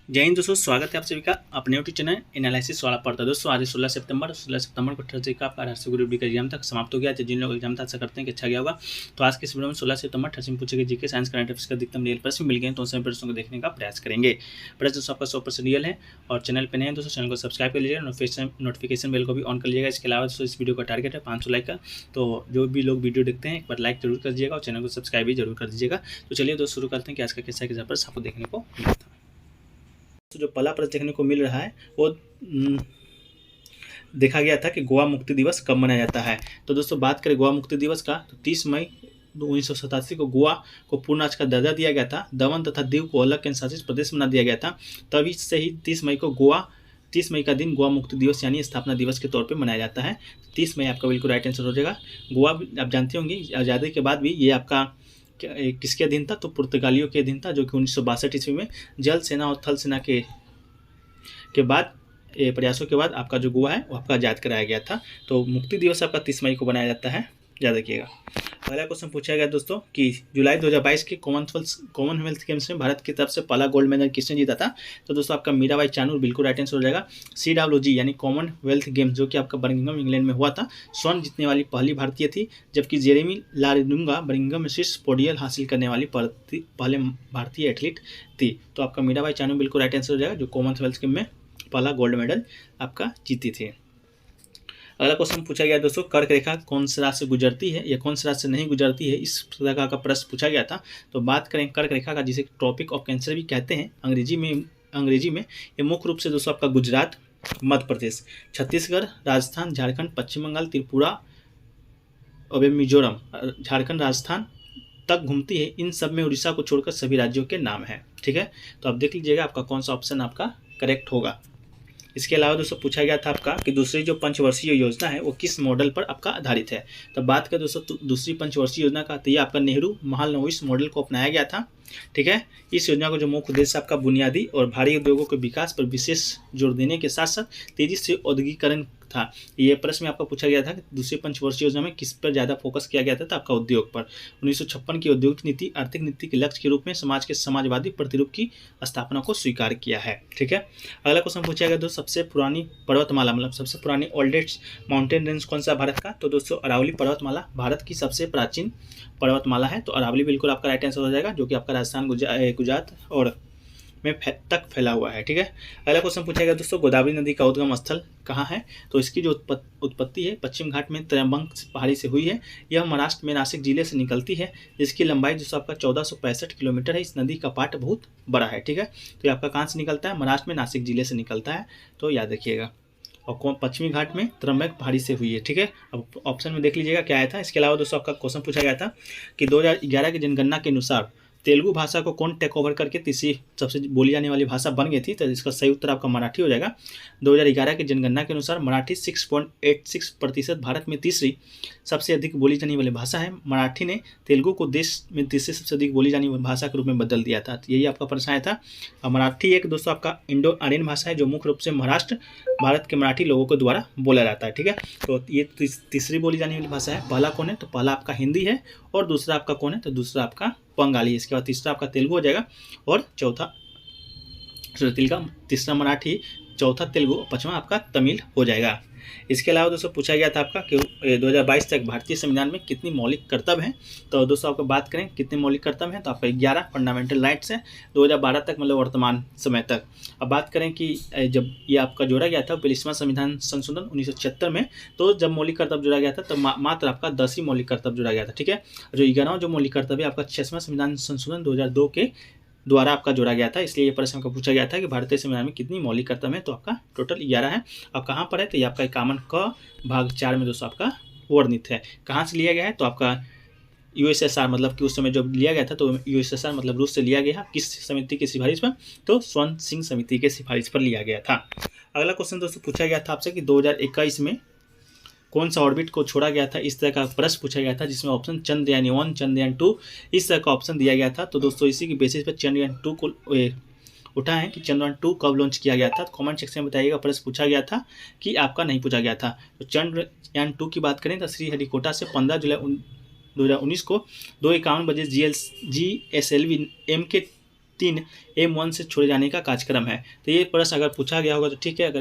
जय हिंद दोस्तों, स्वागत है आप सभी का अपने यूट्यूब चैनल एनालिसिस वाला पढ़ता। दोस्तों आज 16 सितंबर को थर्सडे का आपका राष्ट्रीय ग्रुप डी का एग्जाम तक समाप्त हो गया। तो जिन लोग एग्जाम था आशा करते हैं कि अच्छा गया होगा। तो आज के इस वीडियो में 16 सितंबर थर्सडे में पूछे गए जीके साइंस करंट अफेयर्स का अधिकतम रियल प्रश्न मिल गए, तो उन सभी प्रश्नों को देखने का प्रयास करेंगे। प्रश्न दोस्तों आपका 100% रियल है और चैनल पर नए हैं दोस्तों, चैनल को सब्सक्राइब कर लीजिएगा, नोटिफिकेशन बेल को भी ऑन कर लीजिएगा। इसके अलावा दोस्तों इस वीडियो का टारगेट है 500 लाइक का, तो जो भी लोग वीडियो देखते हैं एक बार लाइक जरूर कर दीजिएगा और चैनल को सब्सक्राइब भी जरूर कर दीजिएगा। तो चलिए दोस्तों शुरू करते हैं कि आज का कैसा एग्जाम प्रश्न आपको देखने को मिला था। तो जो पहला प्रश्न देखने को मिल रहा है वो देखा गया था कि गोवा मुक्ति दिवस कब मनाया जाता है। तो दोस्तों बात करें गोवा मुक्ति दिवस का, तो 30 मई 1987 को गोवा को पूर्ण राज्य का दर्जा दिया गया था। दमन तथा दीव को अलग केंद्र शासित प्रदेश बना दिया गया था। तभी से ही 30 मई का दिन गोवा मुक्ति दिवस यानी स्थापना दिवस के तौर पे मनाया जाता है। 30 मई आपका बिल्कुल राइट आंसर हो जाएगा। गोवा आप जानते होंगे आज़ादी के बाद भी ये आपका किसके अधीन था, तो पुर्तगालियों के अधीन था, जो कि 1962 ईस्वी में जल सेना और थल सेना के बाद प्रयासों के बाद आपका जो गोवा है वो आपका आज़ाद कराया गया था। तो मुक्ति दिवस आपका 30 मई को बनाया जाता है, याद रखिएगा। पहला क्वेश्चन पूछा गया दोस्तों कि जुलाई 2022 के कॉमनवेल्थ गेम्स में भारत की तरफ से पहला गोल्ड मेडल किसने जीता था। तो दोस्तों आपका मीराबाई चानू बिल्कुल राइट आंसर हो जाएगा। CWG यानी कॉमनवेल्थ गेम्स जो कि आपका बर्मिंघम इंग्लैंड में हुआ था, स्वर्ण जीतने वाली पहली भारतीय थी, जबकि जेरेमी लारिडुंगा बर्मिंघम में शीर्ष पोडियल हासिल करने वाली पहले भारतीय एथलीट थी। तो आपका मीराबाई चानू बिल्कुल राइट आंसर हो जाएगा, जो कॉमनवेल्थ गेम में पहला गोल्ड मेडल आपका जीती थी। अगला क्वेश्चन पूछा गया दोस्तों, कर्क रेखा कौन से राज्य से गुजरती है या कौन से राज्य से नहीं गुजरती है, इस प्रकार का प्रश्न पूछा गया था। तो बात करें कर्क रेखा का, जिसे ट्रॉपिक ऑफ कैंसर भी कहते हैं अंग्रेजी में ये मुख्य रूप से दोस्तों आपका गुजरात, मध्य प्रदेश, छत्तीसगढ़, राजस्थान, झारखंड, पश्चिम बंगाल, त्रिपुरा और मिजोरम, झारखंड, राजस्थान तक घूमती है। इन सब में उड़ीसा को छोड़कर सभी राज्यों के नाम हैं। ठीक है, तो आप देख लीजिएगा आपका कौन सा ऑप्शन आपका करेक्ट होगा। इसके अलावा दोस्तों पूछा गया था आपका कि दूसरी जो पंचवर्षीय योजना है वो किस मॉडल पर आपका आधारित है। तो बात करें दोस्तों दूसरी पंचवर्षीय योजना का, तो ये आपका नेहरू महालनोबिस मॉडल को अपनाया गया था। ठीक है, इस योजना का जो मुख्य उद्देश्य आपका बुनियादी और भारी उद्योगों के विकास पर विशेष जोर देने के साथ साथ तेजी से औद्योगिकरण था। ये प्रश्न में आपका पूछा गया था कि दूसरी पंचवर्षीय योजना में किस पर ज़्यादा फोकस किया गया था, तो आपका उद्योग पर। 1956 की औद्योगिक नीति आर्थिक नीति के लक्ष्य के रूप में समाज के समाजवादी प्रतिरूप की स्थापना को स्वीकार किया है। ठीक है, अगला क्वेश्चन पूछा गया दोस्तों, सबसे पुरानी पर्वतमाला मतलब सबसे पुरानी ओल्डेस्ट माउंटेन रेंज कौन सा भारत का। तो दोस्तों अरावली पर्वतमाला भारत की सबसे प्राचीन पर्वतमाला है। तो अरावली बिल्कुल आपका राइट आंसर हो जाएगा, जो कि आपका राजस्थान, गुजरात और में तक फैला हुआ है। ठीक है, अगला क्वेश्चन पूछा गया दोस्तों, गोदावरी नदी का उद्गम स्थल कहाँ है। तो इसकी जो उत्पत्ति है पश्चिम घाट में त्रयंबक पहाड़ी से हुई है। यह महाराष्ट्र में नासिक जिले से निकलती है, जिसकी लंबाई जो आपका 1465 किलोमीटर है। इस नदी का पाट बहुत बड़ा है। ठीक है, तो ये आपका कहाँ से निकलता है, महाराष्ट्र में नासिक जिले से निकलता है, तो याद रखिएगा। और पश्चिमी घाट में त्रयंबक पहाड़ी से हुई है। ठीक है, अब ऑप्शन में देख लीजिएगा क्या आया था। इसके अलावा दोस्तों आपका क्वेश्चन पूछा गया था कि 2011 की जनगणना के अनुसार तेलुगु भाषा को कौन टेक ओवर करके तीसरी सबसे बोली जाने वाली भाषा बन गई थी। तो इसका सही उत्तर आपका मराठी हो जाएगा। 2011 की जनगणना के अनुसार मराठी 6.86% भारत में तीसरी सबसे अधिक बोली जाने वाली भाषा है। मराठी ने तेलुगु को देश में तीसरी सबसे अधिक बोली जाने वाली भाषा के रूप में बदल दिया था। तो यही आपका प्रश्न आया था। और मराठी एक दोस्तों आपका इंडो आर्यन भाषा है, जो मुख्य रूप से महाराष्ट्र भारत के मराठी लोगों के द्वारा बोला जाता है। ठीक है, तो ये तीसरी बोली जाने वाली भाषा है। पहला कौन है, तो पहला आपका हिंदी है, और दूसरा आपका कौन है, तो दूसरा आपका बंगाली। इसके बाद तीसरा आपका तेलुगु हो जाएगा, और तीसरा मराठी, चौथा तेलुगु, पांचवा आपका तमिल हो जाएगा। इसके अलावा दोस्तों पूछा गया था आपका कि 2022 तक भारतीय संविधान में कितनी मौलिक कर्तव्य हैं। तो दोस्तों आपको बात करें कितने मौलिक कर्तव्य हैं, तो आपका 11 फंडामेंटल राइट्स हैं 2012 तक, मतलब वर्तमान समय तक। अब बात करें कि जब ये आपका जोड़ा गया था 42वां संविधान संशोधन 1976 में, तो जब मौलिक कर्तव्य जोड़ा गया था तब मात्र आपका 10 ही मौलिक कर्तव्य जोड़ा गया था। ठीक है, जो 11वां जो मौलिक कर्तव्य आपका 6वां संविधान संशोधन 2002 के द्वारा आपका जोड़ा गया था। इसलिए ये प्रश्न का पूछा गया था कि भारतीय संविधान में कितनी मौलिक कर्तव्य है। तो आपका टोटल 11 है। अब कहाँ पर है, तो ये आपका 51 क भाग 4 में दोस्तों आपका वर्णित है। कहाँ से लिया गया है, तो आपका USSR मतलब कि उस समय जब लिया गया था तो USSR मतलब रूस से लिया गया। किस समिति की सिफारिश पर, तो स्वर्ण सिंह समिति के सिफारिश पर लिया गया था। अगला क्वेश्चन दोस्तों पूछा गया था आपसे कि 2021 में कौन सा ऑर्बिट को छोड़ा गया था। इस तरह का प्रश्न पूछा गया था, जिसमें ऑप्शन चंद्रयान-1, चंद्रयान-2 इस तरह का ऑप्शन दिया गया था। तो दोस्तों इसी की बेसिस पर चंद्रयान-2 को उठा है कि चंद्रयान-2 कब लॉन्च किया गया था। कमेंट सेक्शन में बताइएगा। प्रश्न पूछा गया था कि आपका नहीं पूछा गया था। तो चंद्रयान-2 की बात करें तो श्रीहरिकोटा से 15 जुलाई 2019 को 2:51 बजे GSLV MK 3 M1 से छोड़े जाने का कार्यक्रम है। तो ये प्रश्न अगर पूछा गया होगा तो ठीक है। अगर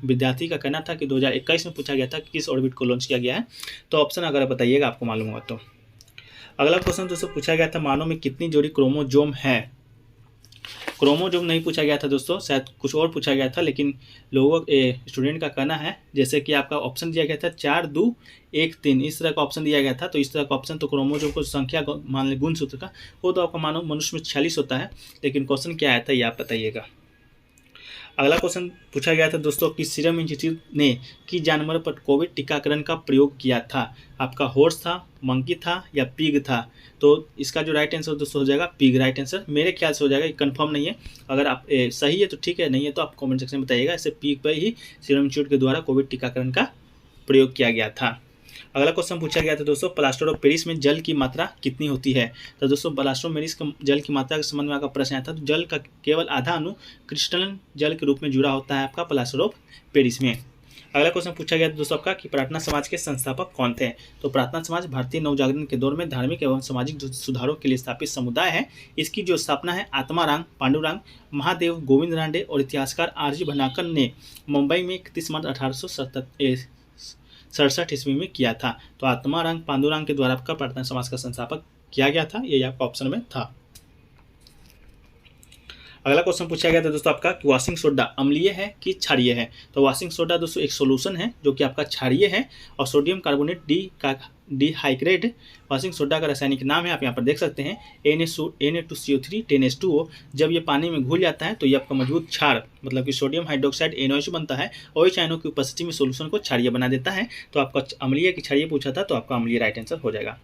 विद्यार्थी का कहना था कि 2021 में पूछा गया था कि किस ऑर्बिट को लॉन्च किया गया है, तो ऑप्शन अगर बताइएगा आपको मालूम होगा तो। अगला क्वेश्चन दोस्तों पूछा गया था मानव में कितनी जोड़ी क्रोमोजोम है। क्रोमोजोम नहीं पूछा गया था दोस्तों, शायद कुछ और पूछा गया था, लेकिन लोगों स्टूडेंट का कहना है जैसे कि आपका ऑप्शन दिया गया था 4, 2, 1, 3 इस तरह का ऑप्शन दिया गया था। तो इस तरह का ऑप्शन तो क्रोमोजोम को संख्या मान लें गुणसूत्र का, वो तो आपका मानव मनुष्य में 46 होता है, लेकिन क्वेश्चन क्या आया था ये आप बताइएगा। अगला क्वेश्चन पूछा गया था दोस्तों कि सीरम इंस्टीट्यूट ने किस जानवर पर कोविड टीकाकरण का प्रयोग किया था। आपका हॉर्स था, मंकी था या पिग था। तो इसका जो राइट आंसर दोस्तों हो जाएगा पिग, राइट आंसर मेरे ख्याल से हो जाएगा। ये कंफर्म नहीं है, अगर आप सही है तो ठीक है, नहीं है तो आप कमेंट सेक्शन में बताइएगा। ऐसे पिग पर ही सीरम इंस्टीट्यूट के द्वारा कोविड टीकाकरण का प्रयोग किया गया था। अगला क्वेश्चन पूछा गया था दोस्तों प्लास्टर ऑफ पेरिस में जल की मात्रा कितनी होती है। तो दोस्तों प्लास्टर ऑफ पेरिस का जल की मात्रा के संबंध में आपका प्रश्न आया था। तो जल का केवल आधा अणु क्रिस्टलन जल के रूप में जुड़ा होता है आपका प्लास्टर ऑफ पेरिस में। अगला क्वेश्चन पूछा गया था दोस्तों आपका कि प्रार्थना समाज के संस्थापक कौन थे। तो प्रार्थना समाज भारतीय नवजागरण के दौर में धार्मिक एवं सामाजिक सुधारों के लिए स्थापित समुदाय है। इसकी जो स्थापना है आत्माराम पांडुरंग महादेव गोविंद रांडे और इतिहासकार आरजी भंडारकर ने मुंबई में 31 मार्च 1867 ईस्वी में किया था। तो आत्माराम पांडुरंग के द्वारा आपका प्रार्थना समाज का संस्थापक किया गया था, ये आपका ऑप्शन में था। अगला क्वेश्चन पूछा गया था दोस्तों आपका कि वॉशिंग सोडा अम्लीय है कि क्षारीय है। तो वॉशिंग सोडा दोस्तों एक सोल्यूशन है जो कि आपका क्षारीय है और sodium carbonate dehydrate washing soda का रासायनिक नाम है, आप यहाँ पर देख सकते हैं Na2CO3 10H2O। जब ये पानी में घुल जाता है तो ये आपका मजबूत क्षार मतलब कि सोडियम हाइड्रोक्साइड NaOH बनता है और इस आयनों की उपस्थिति में सोल्यूशन को क्षारीय बना देता है। तो आपका अम्लीय की क्षारीय पूछा था, तो आपका अम्लीय राइट आंसर हो जाएगा।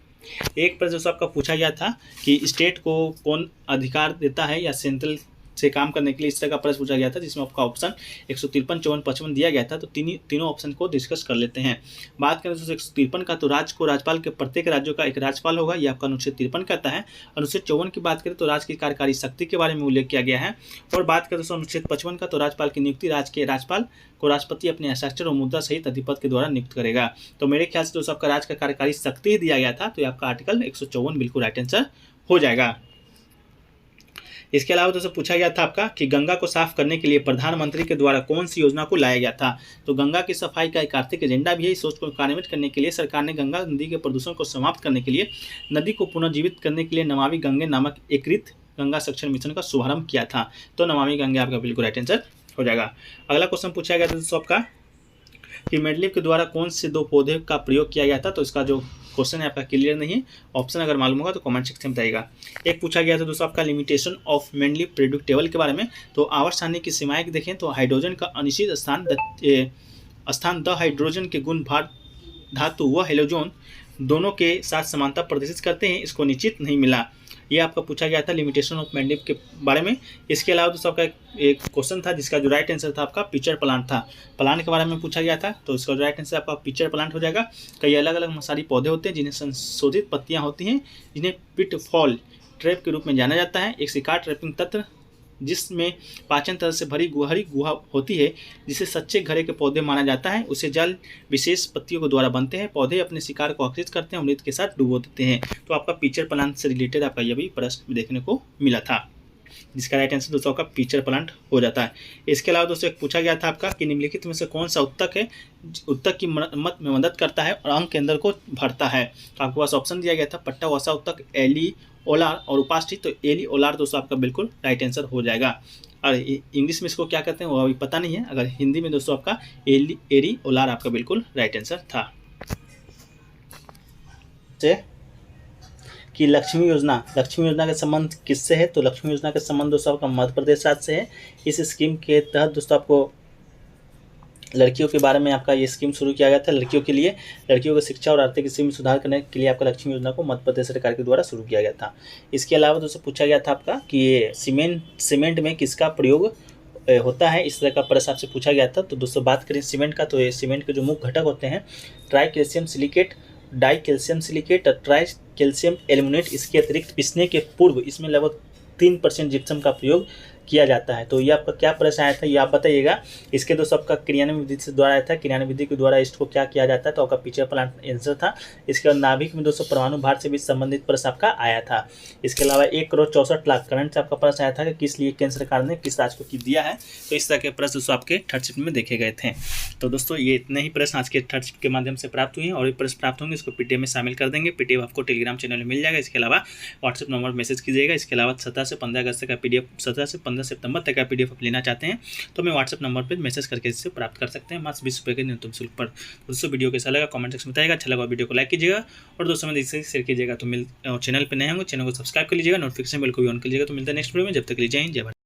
एक प्रश्न दोस्तों आपका पूछा गया था कि स्टेट को कौन अधिकार देता है या सेंट्रल से काम करने के लिए, इस तरह का प्रश्न पूछा गया था जिसमें आपका ऑप्शन 153, 54, 55 दिया गया था। तो तीनों ऑप्शन को डिस्कस कर लेते हैं। बात करें दोस्तों 153 का, तो राज्य को राज्यपाल के प्रत्येक राज्यों का एक राज्यपाल होगा, ये आपका अनुच्छेद 53 कहता है। अनुच्छेद 54 की बात करें तो राज्य की कार्यकारी शक्ति के बारे में उल्लेख किया गया है। और बात करें दोस्तों अनुच्छेद 55 का, तो राज्यपाल की नियुक्ति राज्य के राज्यपाल को राष्ट्रपति अपने हस्ताक्षर और मुद्रा सहित अधिपति के द्वारा नियुक्त करेगा। तो मेरे ख्याल से दोस्तों आपका राज्य का कार्यकारी शक्ति ही दिया गया था, तो आपका आर्टिकल 154 बिल्कुल राइट आंसर हो जाएगा। इसके अलावा दोस्तों पूछा गया था आपका कि गंगा को साफ करने के लिए प्रधानमंत्री के द्वारा कौन सी योजना को लाया गया था। तो गंगा की सफाई का एक आर्थिक एजेंडा भी है। इस सोच को कार्यान्वित करने के लिए सरकार ने गंगा नदी के प्रदूषण को समाप्त करने के लिए नदी को पुनर्जीवित करने के लिए नमामि गंगे नामक एकीकृत गंगा संरक्षण मिशन का शुभारंभ किया था। तो नमामि गंगे आपका बिल्कुल राइट आंसर हो जाएगा। अगला क्वेश्चन पूछा गया था दोस्तों आपका कि मेंडलीव के द्वारा कौन से 2 पौधे का प्रयोग किया गया था। तो इसका जो क्वेश्चन है आपका क्लियर नहीं है, ऑप्शन अगर मालूम होगा तो कमेंट सेक्शन में बताइएगा। एक पूछा गया था दोस्तों आपका limitation of Mendeleev periodic table के बारे में। तो आवर्त सारणी की सीमाएं देखें तो हाइड्रोजन का अनिश्चित स्थान द हाइड्रोजन के गुण भार धातु व हेलोजन दोनों के साथ समानता प्रदर्शित करते हैं, इसको निश्चित नहीं मिला। ये आपका पूछा गया था लिमिटेशन ऑफ मेंडलीव के बारे में। इसके अलावा दोस्तों आपका एक क्वेश्चन था जिसका जो राइट आंसर था आपका पिचर प्लांट था। प्लांट के बारे में पूछा गया था, तो इसका राइट आंसर आपका पिचर प्लांट हो जाएगा। कई अलग अलग मसारी पौधे होते हैं जिन्हें संशोधित पत्तियां होती हैं, जिन्हें पिटफॉल ट्रैप के रूप में जाना जाता है। एक शिकार ट्रैपिंग तंत्र जिसमें पाचन तंत्र से भरी गुहरी गुहा होती है, जिसे सच्चे घरे के पौधे माना जाता है। उसे जल विशेष पत्तियों के द्वारा बनते हैं। पौधे अपने शिकार को आकर्षित करते हैं, मृत के साथ डुबो देते हैं। तो आपका पिचर प्लांट से रिलेटेड आपका यह भी प्रश्न देखने को मिला था, जिसका राइट आंसर दोस्तों आपका पिचर प्लांट हो जाता है। इसके अलावा दोस्तों एक पूछा गया था आपका कि निम्नलिखित में से कौन सा उत्तक है उत्तक की मरम्मत में मदद करता है और अंग के अंदर को भरता है। तो आपके पास ऑप्शन दिया गया था पट्टा वसा उत्तक, एली ओलार और उपास्थि। तो एली ओलार दोस्तों आपका बिल्कुल राइट आंसर हो जाएगा। और इंग्लिश में इसको क्या कहते हैं वो अभी पता नहीं है। अगर हिंदी में दोस्तों आपका एरी ओलार आपका बिल्कुल राइट आंसर था। कि लक्ष्मी योजना के संबंध किससे है। तो लक्ष्मी योजना के संबंध दोस्तों आपका मध्य प्रदेश राज्य से है। इस स्कीम के तहत दोस्तों आपको लड़कियों के बारे में आपका ये स्कीम शुरू किया गया था। लड़कियों के लिए लड़कियों की शिक्षा और आर्थिक स्थिति में सुधार करने के लिए आपका लक्ष्मी योजना को मध्य प्रदेश सरकार के द्वारा शुरू किया गया था। इसके अलावा दोस्तों पूछा गया था आपका कि ये सीमेंट में किसका प्रयोग होता है, इस तरह का प्रश्न आपसे पूछा गया था। तो दोस्तों बात करें सीमेंट का, तो ये सीमेंट के जो मुख्य घटक होते हैं try calcium silicate, die calcium silicate और ट्राई कैल्शियम एल्यूमिनेट। इसके अतिरिक्त पिसने के पूर्व इसमें लगभग 3% जिप्सम का प्रयोग किया जाता है। तो ये आपका क्या प्रश्न आया था ये आप बताइएगा। इसके दोस्तों आपका क्रियान्वयन विधि से द्वारा आया था, क्रियान्वयन विधि के द्वारा इसको क्या किया जाता है, तो आपका पीछे वाला आंसर था। इसके बाद नाभिक में दोस्तों परमाणु भार से भी संबंधित प्रश्न आपका आया था। इसके अलावा 1,64,00,000 करंट से आपका प्रश्न आया था कि किस लिए केंद्र सरकार ने किस राज्य को दिया है। तो इस तरह के प्रश्न दोस्तों आपके थर्ड शिफ्ट में देखे गए थे। तो दोस्तों ये इतने ही प्रश्न आज के थर्ड शिफ्ट के माध्यम से प्राप्त हुए हैं, और ये प्रश्न प्राप्त होंगे इसको पीटीएफ में शामिल कर देंगे। पीटीएफ आपको टेलीग्राम चैनल में मिल जाएगा। इसके अलावा व्हाट्सएप नंबर मैसेज कीजिएगा। इसके अलावा 17 से 15 अगस्त का पीडीएफ, 17 से 15 सितंबर तक का पीडीएफ आप लेना चाहते हैं तो मैं व्हाट्सएप नंबर पर मैसेज करके इससे प्राप्त कर सकते हैं, मात्र 20 रुपये के न्यूनतम शुल्क पर। दोस्तों वीडियो कैसा लगा कमेंट सेक्शन में बताइएगा। अच्छा लगा वीडियो को लाइक कीजिएगा और दोस्तों में शेयर कीजिएगा। तो चैनल पर नए होंगे चैनल को सब्सक्राइब कर लीजिएगा, नोटिफिकेशन बेल को भी ऑन कर लीजिएगा। तो मिलता है नेक्स्ट वीडियो में, जब तक के लिए जय हिंद जय भारत।